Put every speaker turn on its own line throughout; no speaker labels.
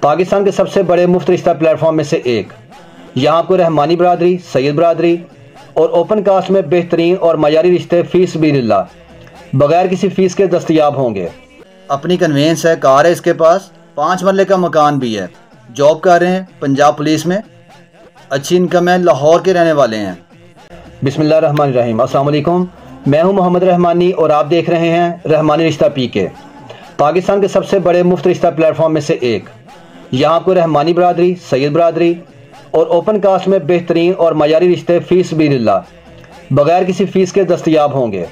پاکستان کے سب سے بڑے مفت رشتہ پلیٹ فارم میں سے ایک۔ یہاں آپ کو رحمانی برادری، سید برادری اور اوپن کاسٹ میں بہترین اور معیاری رشتے فی سبیل اللہ بغیر کسی فیس کے دستیاب ہوں گے۔ اپنی کنوینس ہے، کار ہے اس کے پاس، 5 مرلے کا مکان بھی ہے، جاب کر رہے ہیں پنجاب پولیس میں، اچھی انکم ہے، لاہور کے رہنے والے ہیں۔ بسم اللہ الرحمن الرحیم۔ السلام علیکم، میں ہوں محمد رحمانی اور آپ دیکھ رہے ہیں رحمانی رشتہ پی کے، پاکستان کے سب سے بڑے مفت رشتہ پلیٹ فارم میں سے ایک۔ یہاں آپ کو رحمانی برادری، سید برادری اور اوپن کاسٹ میں بہترین اور معیاری رشتے فی سبیل اللہ بغیر کسی فیس کے دستیاب ہوں گے۔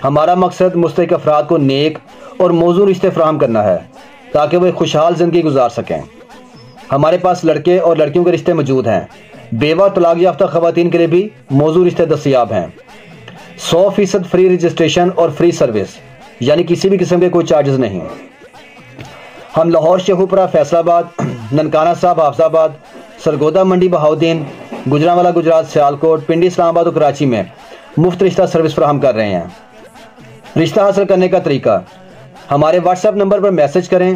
ہمارا مقصد مستحق افراد کو نیک اور موزوں رشتے فراہم کرنا ہے تاکہ وہ ایک خوشحال زندگی گزار سکیں۔ ہمارے پاس لڑکے اور لڑکیوں کے رشتے موجود ہیں، بیوہ طلاق یافتہ خواتین کے لیے بھی موزوں رشتے دستیاب ہیں۔ 100% فری رجسٹریشن اور فری سروس، یعنی کسی بھی قسم کے کوئی چارجز نہیں۔ ہم لاہور، شیخوپورہ، فیصل آباد، ننکانہ صاحب، حافظ آباد، سرگودا منڈی، بہاؤدین، گجرانوالہ گجرات، سیالکوٹ، پنڈی، اسلام آباد اور کراچی میں مفت رشتہ سروس فراہم کر رہے ہیں۔ رشتہ حاصل کرنے کا طریقہ: ہمارے واٹس ایپ نمبر پر میسج کریں،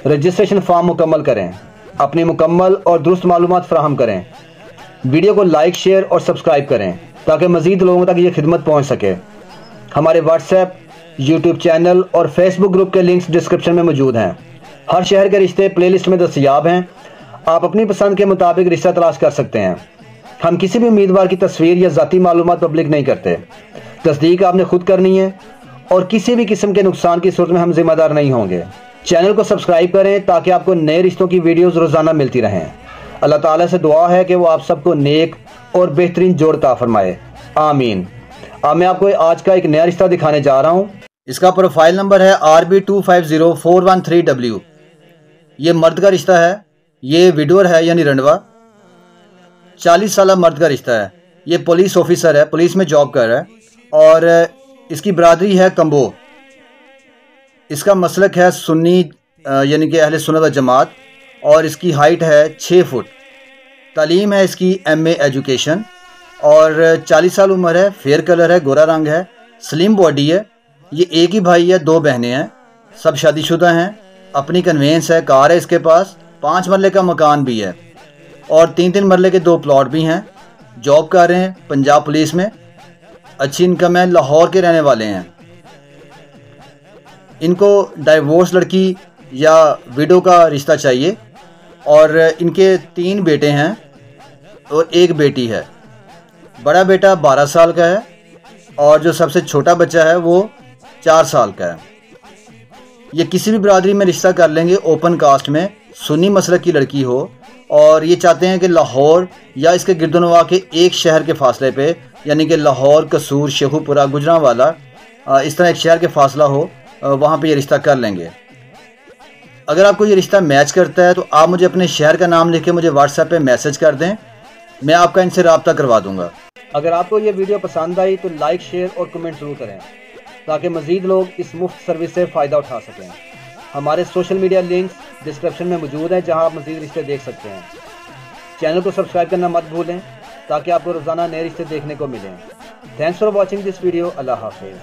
رجسٹریشن فارم مکمل کریں، اپنی مکمل اور درست معلومات فراہم کریں، ویڈیو کو لائک، شیئر اور سبسکرائب کریں تاکہ مزید لوگوں تک یہ خدمت پہنچ سکے۔ ہمارے واٹس ایپ، یوٹیوب چینل اور فیس بک گروپ کے لنکس ڈسکرپشن میں موجود ہیں۔ ہر شہر کے رشتے پلے لسٹ میں دستیاب ہیں، آپ اپنی پسند کے مطابق رشتہ تلاش کر سکتے ہیں۔ ہم کسی بھی امیدوار کی تصویر یا ذاتی معلومات پبلک نہیں کرتے، تصدیق آپ نے خود کرنی ہے اور کسی بھی قسم کے نقصان کی صورت میں ہم ذمہ دار نہیں ہوں گے۔ چینل کو سبسکرائب کریں تاکہ آپ کو نئے رشتوں کی ویڈیوز روزانہ ملتی رہیں۔ اللہ تعالیٰ سے دعا ہے کہ وہ آپ سب کو نیک اور بہترین جوڑ عطا فرمائے، آمین۔ اب میں آپ کو آج کا ایک نیا رشتہ دکھانے جا رہا ہوں۔ اس کا پروفائل نمبر ہے RB250413W۔ یہ مرد کا رشتہ ہے، یہ ویڈور ہے یعنی رنڈوا، 40 سالہ مرد کا رشتہ ہے۔ یہ پولیس آفیسر ہے، پولیس میں جاب کر رہا ہے اور اس کی برادری ہے کمبو۔ اس کا مسلک ہے سنی یعنی کہ اہل سنت و جماعت اور اس کی ہائٹ ہے 6 فٹ۔ تعلیم ہے اس کی MA ایجوکیشن اور 40 سال عمر ہے، فیئر کلر ہے، گورا رنگ ہے، سلیم باڈی ہے۔ یہ ایک ہی بھائی ہے، 2 بہنیں ہیں، سب شادی شدہ ہیں۔ اپنی کنوینس ہے، کار ہے اس کے پاس، 5 مرلے کا مکان بھی ہے اور 3 مرلے کے 2 پلاٹ بھی ہیں، جاب کر رہے ہیں پنجاب پولیس میں، اچھی انکم ہے، لاہور کے رہنے والے ہیں۔ ان کو ڈائیورس لڑکی یا ویڈو کا رشتہ چاہیے اور ان کے 3 بیٹے ہیں اور 1 بیٹی ہے۔ بڑا بیٹا 12 سال کا ہے اور جو سب سے چھوٹا بچہ ہے وہ 4 سال کا ہے۔ یہ کسی بھی برادری میں رشتہ کر لیں گے، اوپن کاسٹ میں، سنی مسلک کی لڑکی ہو اور یہ چاہتے ہیں کہ لاہور یا اس کے گرد و نواح کے ایک شہر کے فاصلے پہ، یعنی کہ لاہور، قصور، شیخوپورہ، گجرانوالہ، اس طرح ایک شہر کے فاصلہ ہو، وہاں پہ یہ رشتہ کر لیں گے۔ اگر آپ کو یہ رشتہ میچ کرتا ہے تو آپ مجھے اپنے شہر کا نام لکھ کے مجھے واٹس ایپ پہ میسج کر دیں، میں آپ کا ان سے رابطہ کروا دوں گا۔ اگر آپ کو یہ ویڈیو پسند آئی تو لائک، شیئر اور کمنٹ ضرور کریں تاکہ مزید لوگ اس مفت سروس سے فائدہ اٹھا سکیں۔ ہمارے سوشل میڈیا لنکس ڈسکرپشن میں موجود ہیں جہاں آپ مزید رشتے دیکھ سکتے ہیں۔ چینل کو سبسکرائب کرنا مت بھولیں تاکہ آپ کو روزانہ نئے رشتے دیکھنے کو ملیں۔ Thanks for watching this video. اللہ حافظ۔